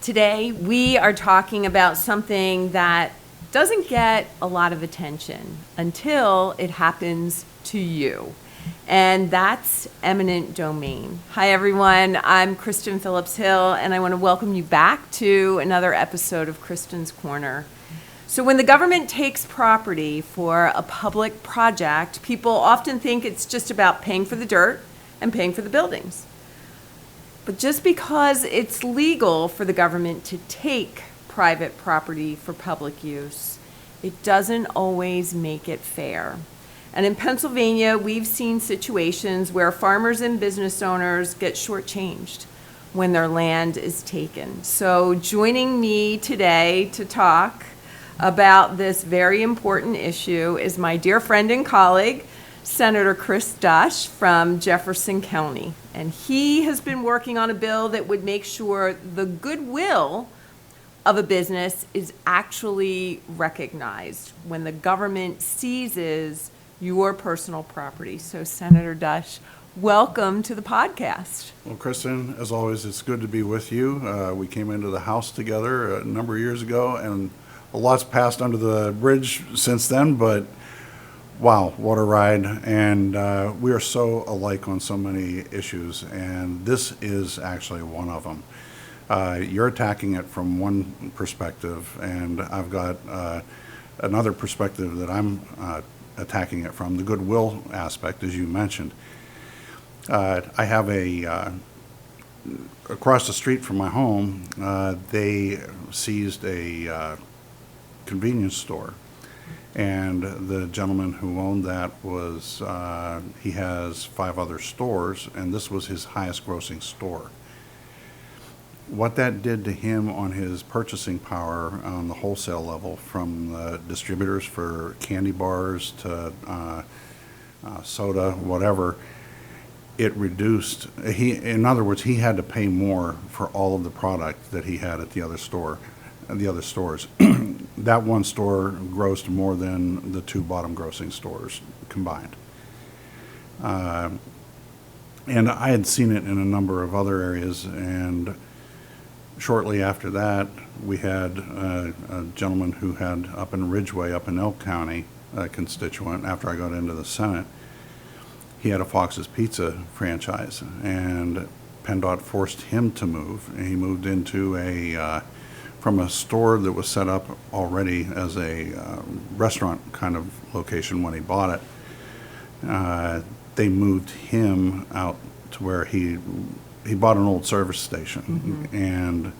Today, we are talking about something that doesn't get a lot of attention until it happens to you. And that's eminent domain. Hi, everyone. I'm Kristin Phillips-Hill, and I want to welcome you back to another episode of Kristin's Corner. So when the government takes property for a public project, people often think it's just about paying for the dirt and paying for the buildings. But just because it's legal for the government to take private property for public use, it doesn't always make it fair. And in Pennsylvania, we've seen situations where farmers and business owners get shortchanged when their land is taken. So joining me today to talk about this very important issue is my dear friend and colleague, Senator Cris Dush from Jefferson County. And he has been working on a bill that would make sure the goodwill of a business is actually recognized when the government seizes your personal property. So Senator Dush, welcome to the podcast. Well, Kristin, as always, it's good to be with you. We came into the House together a number of years ago, and a lot's passed under the bridge since then, but wow, what a ride. And we are so alike on so many issues, and this is actually one of them. You're attacking it from one perspective, and I've got another perspective that I'm attacking it from, the goodwill aspect, as you mentioned. I have across the street from my home, they seized a convenience store. And the gentleman who owned that was, he has 5 other stores, and this was his highest grossing store. What that did to him on his purchasing power on the wholesale level, from the distributors for candy bars to soda, whatever, it reduced. In other words, he had to pay more for all of the product that he had at the other stores. That one store grossed more than the 2 bottom grossing stores combined. And I had seen it in a number of other areas, and shortly after that, we had a gentleman who had up in Ridgeway, up in Elk County, a constituent, after I got into the Senate. He had a Fox's Pizza franchise, and PennDOT forced him to move, and he moved into from a store that was set up already as a restaurant kind of location when he bought it. They moved him out to where he bought an old service station, and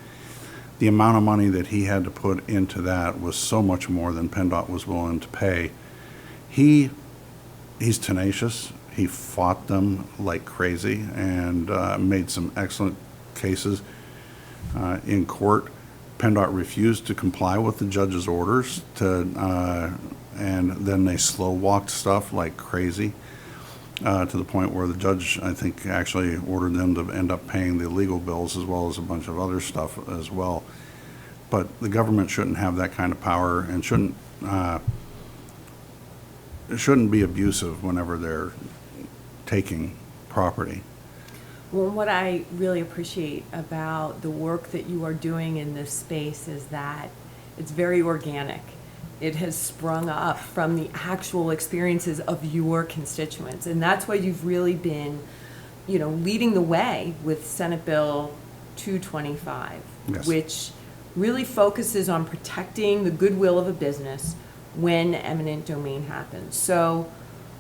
the amount of money that he had to put into that was so much more than PennDOT was willing to pay. He's tenacious. He fought them like crazy and made some excellent cases in court. PennDOT refused to comply with the judge's orders and then they slow walked stuff like crazy to the point where the judge, I think, actually ordered them to end up paying the legal bills as well as a bunch of other stuff as well. But the government shouldn't have that kind of power and shouldn't be abusive whenever they're taking property. Well, what I really appreciate about the work that you are doing in this space is that it's very organic. It has sprung up from the actual experiences of your constituents. And that's why you've really been, leading the way with Senate Bill 225, yes, which really focuses on protecting the goodwill of a business when eminent domain happens. So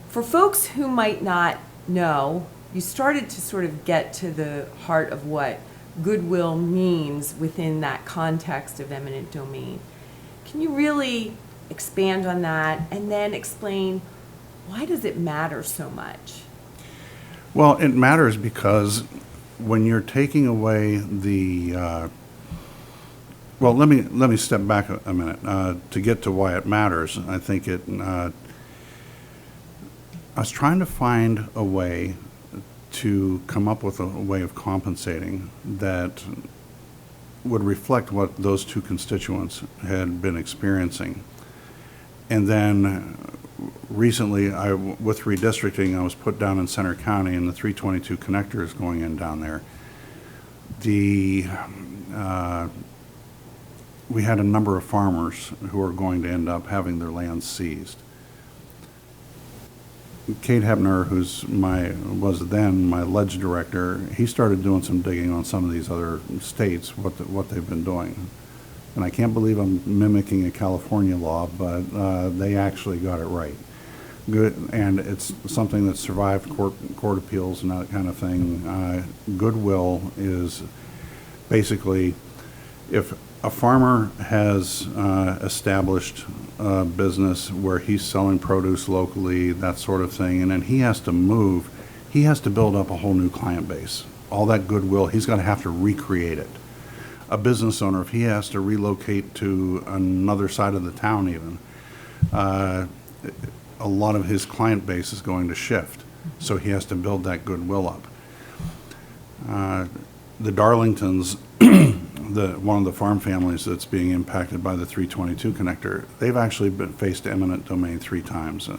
for folks who might not know, you started to sort of get to the heart of what goodwill means within that context of eminent domain. Can you really expand on that and then explain, why does it matter so much? Well, it matters because when you're taking away the well, let me step back a minute to get to why it matters. I think I was trying to find a way to come up with a way of compensating that would reflect what those 2 constituents had been experiencing. And then recently, with redistricting, I was put down in Center County, and the 322 connector is going in down there. The we had a number of farmers who are going to end up having their lands seized. Kate Hebner, was then my ledge director, he started doing some digging on some of these other states, what they've been doing. And I can't believe I'm mimicking a California law, but they actually got it right. Good, and it's something that survived court appeals and that kind of thing. Goodwill is basically, if a farmer has established a business where he's selling produce locally, that sort of thing, and then he has to move, he has to build up a whole new client base. All that goodwill, he's going to have to recreate it. A business owner, if he has to relocate to another side of the town even, a lot of his client base is going to shift. So he has to build that goodwill up. The Darlingtons, one of the farm families that's being impacted by the 322 connector, they've actually faced eminent domain 3 times.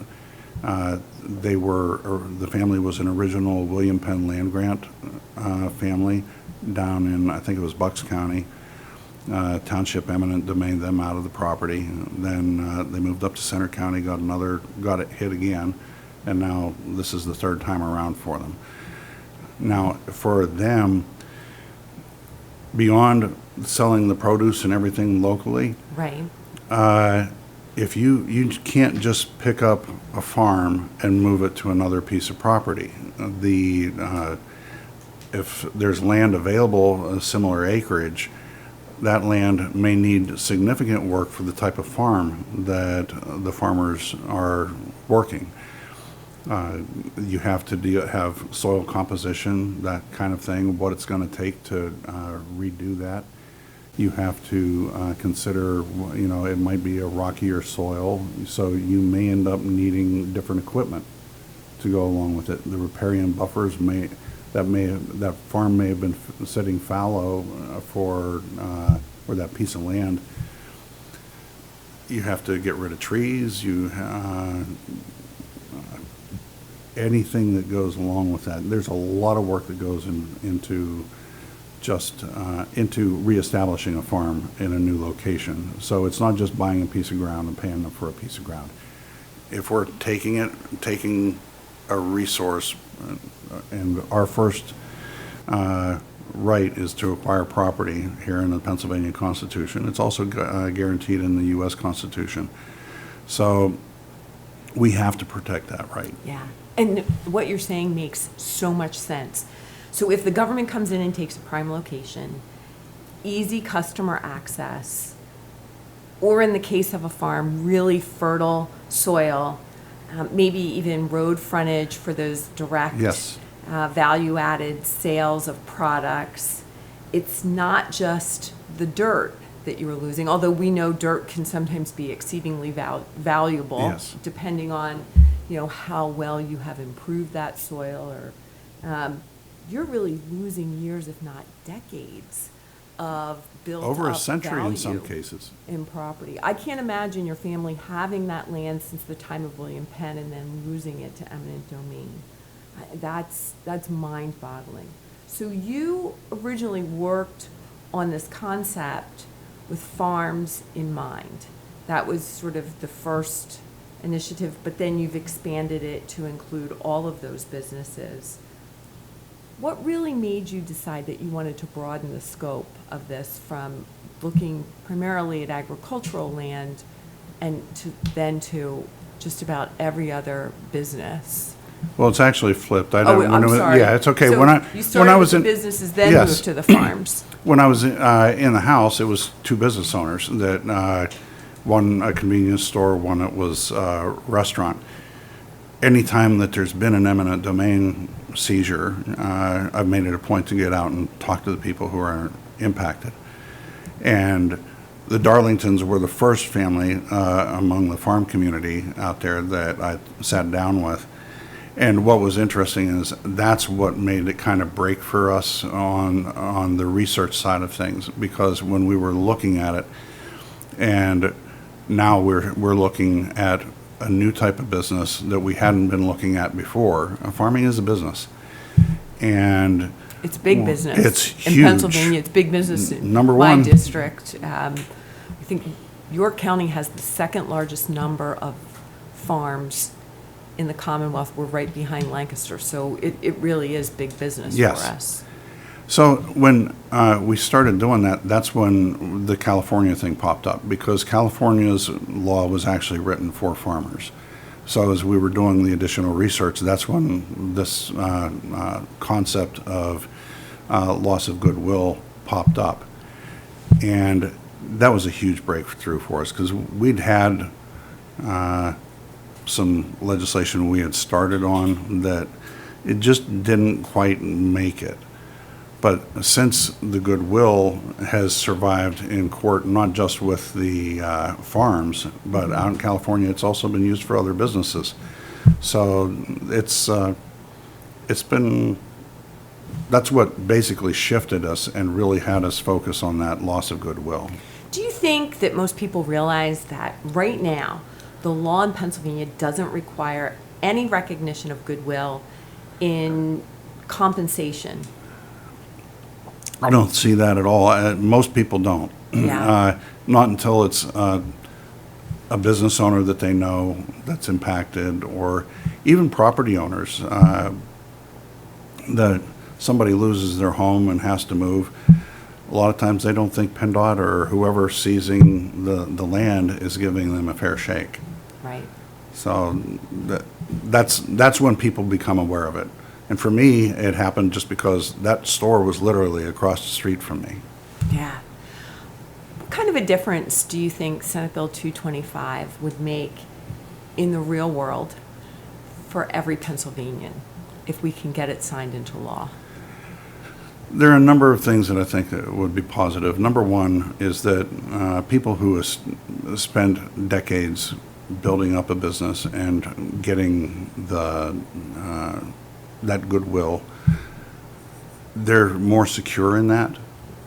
The family was an original William Penn land grant family down in, I think it was Bucks County. Township eminent domained them out of the property. Then they moved up to Center County, got it hit again, and now this is the 3rd time around for them. Now, for them, beyond selling the produce and everything locally, Right. if you can't just pick up a farm and move it to another piece of property. If there's land available, a similar acreage, that land may need significant work for the type of farm that the farmers are working. You have to have soil composition, that kind of thing, what it's going to take to redo that. You have to consider, it might be a rockier soil, so you may end up needing different equipment to go along with it. The riparian buffers that farm may have been sitting fallow for that piece of land. You have to get rid of trees. Anything that goes along with that. There's a lot of work that goes into reestablishing a farm in a new location. So it's not just buying a piece of ground and paying them for a piece of ground. If we're taking a resource, and our first right is to acquire property here in the Pennsylvania Constitution. It's also guaranteed in the U.S. Constitution. So we have to protect that right. Yeah. And what you're saying makes so much sense. So if the government comes in and takes a prime location, easy customer access, or in the case of a farm, really fertile soil, maybe even road frontage for those direct Yes. Value-added sales of products. It's not just the dirt that you are losing, although we know dirt can sometimes be exceedingly valuable, Yes. depending on how well you have improved that soil, or you're really losing years, if not decades, of built Over a up century in some value cases. in property. I can't imagine your family having that land since the time of William Penn and then losing it to eminent domain. That's mind-boggling. So you originally worked on this concept with farms in mind. That was sort of the first initiative, but then you've expanded it to include all of those businesses. What really made you decide that you wanted to broaden the scope of this from looking primarily at agricultural land and to just about every other business? Well, it's actually flipped. I'm sorry. Yeah, it's okay. So you started with the businesses, then Yes. moved to the farms. When I was in the house, it was 2 business owners that one a convenience store, one that was a restaurant. Anytime that there's been an eminent domain seizure, I've made it a point to get out and talk to the people who are impacted. And the Darlingtons were the first family among the farm community out there that I sat down with. And what was interesting is that's what made it kind of break for us on the research side of things, because when we were looking at it, and now we're looking at a new type of business that we hadn't been looking at before. Farming is a business, and It's big business. It's in huge. Pennsylvania. It's big business in Number my one. district. I think York County has the second largest number of farms in the Commonwealth. We're right behind Lancaster, so it really is big business for Yes. us. So when we started doing that, that's when the California thing popped up, because California's law was actually written for farmers. So as we were doing the additional research, that's when this concept of loss of goodwill popped up. And that was a huge breakthrough for us, because we'd had some legislation we had started on that it just didn't quite make it. But since the goodwill has survived in court, not just with the farms, but out in California, it's also been used for other businesses. So it's been, that's what basically shifted us and really had us focus on that loss of goodwill. Do you think that most people realize that right now, the law in Pennsylvania doesn't require any recognition of goodwill in compensation? I don't see that at all. Most people don't. Yeah. Not until it's a business owner that they know that's impacted, or even property owners. That somebody loses their home and has to move. A lot of times they don't think PennDOT or whoever seizing the land is giving them a fair shake. Right. So that's when people become aware of it. And for me, it happened just because that store was literally across the street from me. Yeah. What kind of a difference do you think Senate Bill 225 would make in the real world for every Pennsylvanian if we can get it signed into law? There are a number of things that I think that would be positive. Number one is that people who spend decades building up a business and getting that goodwill, they're more secure in that.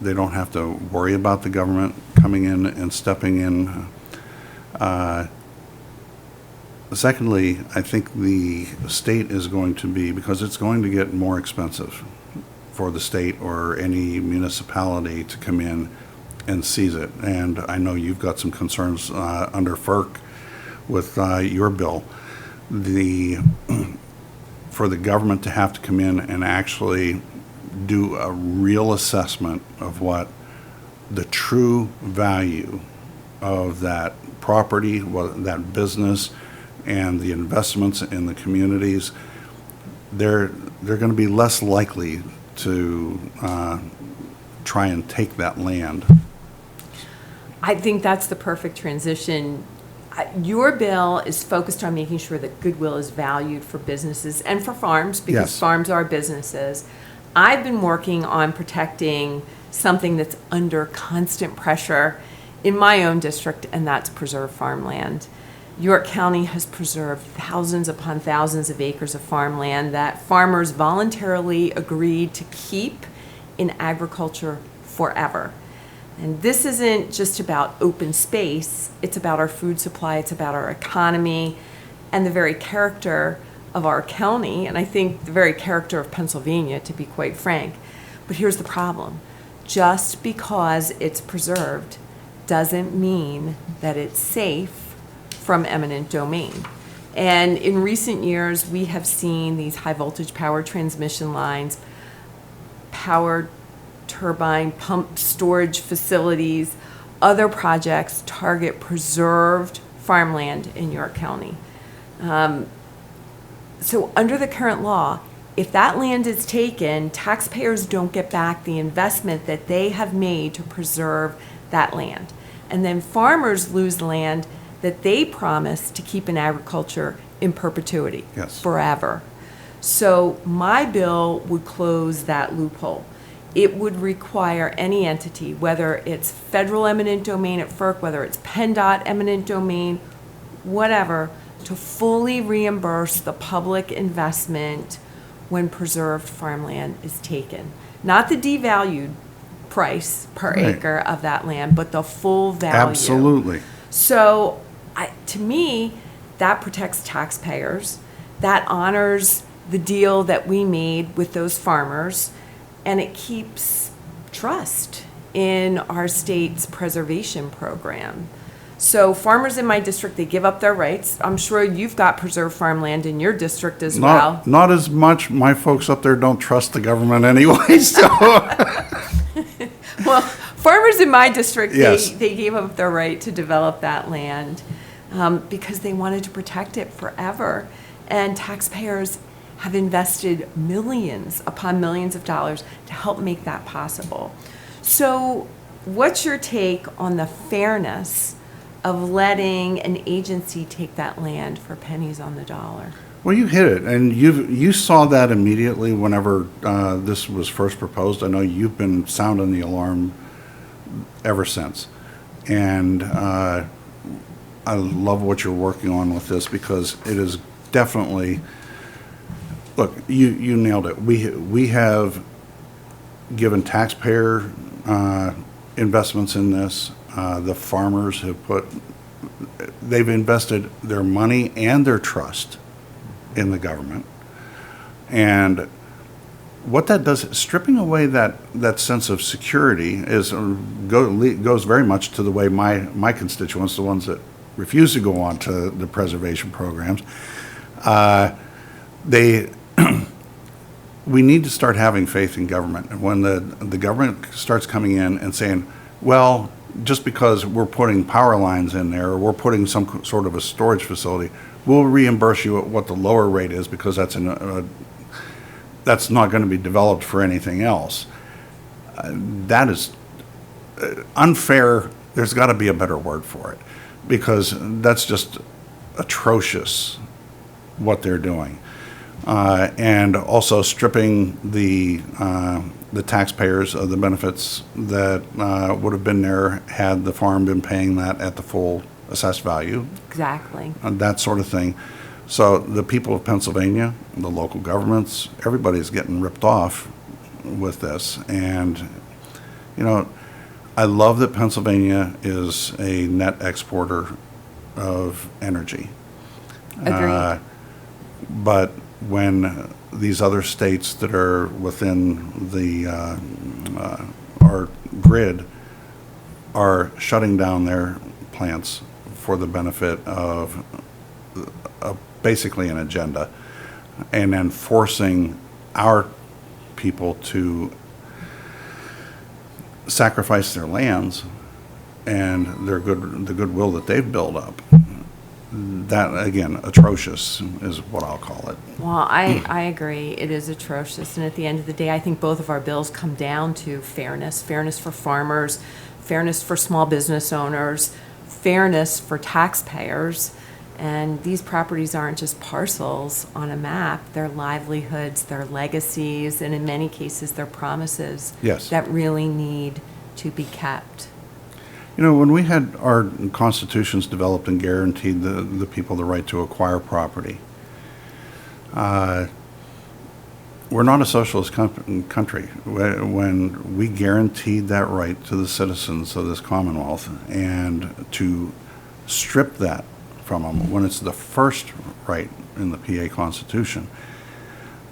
They don't have to worry about the government coming in and stepping in. Secondly, I think the state is going to be, because it's going to get more expensive for the state or any municipality to come in and seize it. And I know you've got some concerns under FERC with your bill. For the government to have to come in and actually do a real assessment of what the true value of that property, that business, and the investments in the communities, they're going to be less likely to try and take that land. I think that's the perfect transition. Your bill is focused on making sure that goodwill is valued for businesses and for farms, because Yes. farms are businesses. I've been working on protecting something that's under constant pressure in my own district, and that's preserved farmland. York County has preserved thousands upon thousands of acres of farmland that farmers voluntarily agreed to keep in agriculture forever. And this isn't just about open space, it's about our food supply, it's about our economy, and the very character of our county, and I think the very character of Pennsylvania, to be quite frank. But here's the problem. Just because it's preserved doesn't mean that it's safe from eminent domain. And in recent years, we have seen these high voltage power transmission lines, power turbine pump storage facilities, other projects target preserved farmland in York County. So under the current law, if that land is taken, taxpayers don't get back the investment that they have made to preserve that land. And then farmers lose land that they promised to keep in agriculture in perpetuity, Yes. forever. So my bill would close that loophole. It would require any entity, whether it's federal eminent domain at FERC, whether it's PennDOT eminent domain, whatever, to fully reimburse the public investment when preserved farmland is taken. Not the devalued price per Right. acre of that land, but the full value. Absolutely. So, to me, that protects taxpayers. That honors the deal that we made with those farmers, and it keeps trust in our state's preservation program. So farmers in my district, they give up their rights. I'm sure you've got preserved farmland in your district as well. Not as much. My folks up there don't trust the government anyway, so. Well, farmers in my district, Yes. they gave up their right to develop that land because they wanted to protect it forever. And taxpayers have invested millions upon millions of dollars to help make that possible. So what's your take on the fairness of letting an agency take that land for pennies on the dollar? Well, you hit it, and you saw that immediately whenever this was first proposed. I know you've been sounding the alarm ever since, and I love what you're working on with this because it is definitely. Look, you nailed it. We have given taxpayer investments in this. The farmers have they've invested their money and their trust in the government. And what that does, stripping away that sense of security goes very much to the way my constituents, the ones that refuse to go on to the preservation programs, we need to start having faith in government. And when the government starts coming in and saying, well, just because we're putting power lines in there or we're putting some sort of a storage facility, we'll reimburse you at what the lower rate is because that's not going to be developed for anything else. That is unfair. There's got to be a better word for it because that's just atrocious what they're doing. And also stripping the taxpayers of the benefits that would have been there had the farm been paying that at the full assessed value. Exactly. That sort of thing. So the people of Pennsylvania, the local governments, everybody's getting ripped off with this. And, you know, I love that Pennsylvania is a net exporter of energy. Agreed. But when these other states that are within our grid are shutting down their plants for the benefit of basically an agenda, and then forcing our people to sacrifice their lands and the goodwill that they've built up. That, again, atrocious is what I'll call it. Well, I agree. It is atrocious. And at the end of the day, I think both of our bills come down to fairness. Fairness for farmers, fairness for small business owners, fairness for taxpayers. And these properties aren't just parcels on a map. They're livelihoods, they're legacies, and in many cases, they're promises Yes. that really need to be kept. You know, when we had our constitutions developed and guaranteed the people the right to acquire property, we're not a socialist country. When we guaranteed that right to the citizens of this Commonwealth, and to strip that from them when it's the first right in the PA Constitution,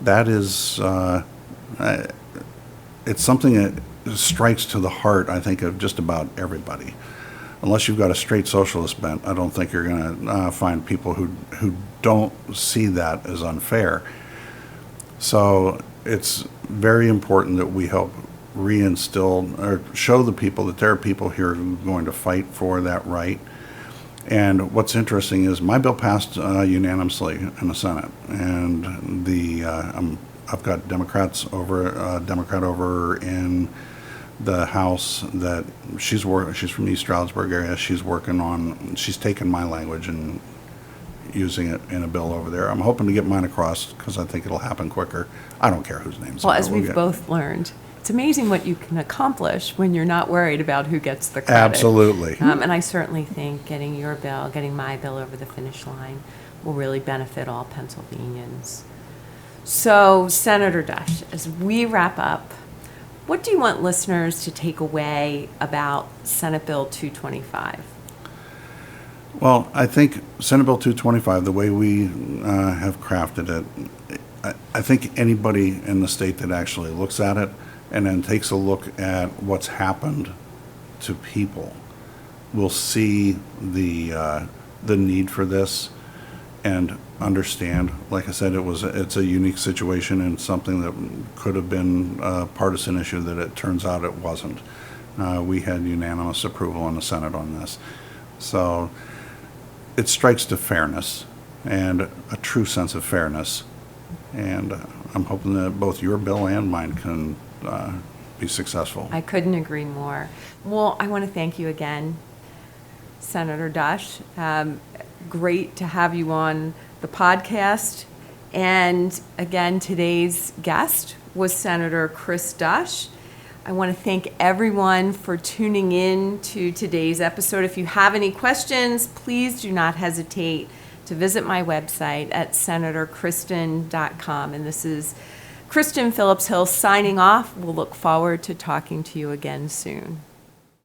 that is, it's something that strikes to the heart, I think, of just about everybody. Unless you've got a straight socialist bent, I don't think you're going to find people who don't see that as unfair. So it's very important that we help reinstill or show the people that there are people here who are going to fight for that right. And what's interesting is my bill passed unanimously in the Senate, and I've got Democrat over in the House that she's from the East Stroudsburg area. She's taken my language and using it in a bill over there. I'm hoping to get mine across because I think it'll happen quicker. I don't care whose name's Well, on it. as we've both learned, it's amazing what you can accomplish when you're not worried about who gets the credit. Absolutely. And I certainly think getting my bill over the finish line will really benefit all Pennsylvanians. So, Senator Dush, as we wrap up, what do you want listeners to take away about Senate Bill 225? Well, I think Senate Bill 225, the way we have crafted it, I think anybody in the state that actually looks at it and then takes a look at what's happened to people, will see the need for this and understand. Like I said, it's a unique situation and something that could have been a partisan issue that it turns out it wasn't. We had unanimous approval in the Senate on this. So it strikes to fairness and a true sense of fairness. And I'm hoping that both your bill and mine can be successful. I couldn't agree more. Well, I want to thank you again, Senator Dush. Great to have you on the podcast. And again, today's guest was Senator Cris Dush. I want to thank everyone for tuning in to today's episode. If you have any questions, please do not hesitate to visit my website at senatorkristin.com. And this is Kristin Phillips-Hill signing off. We'll look forward to talking to you again soon.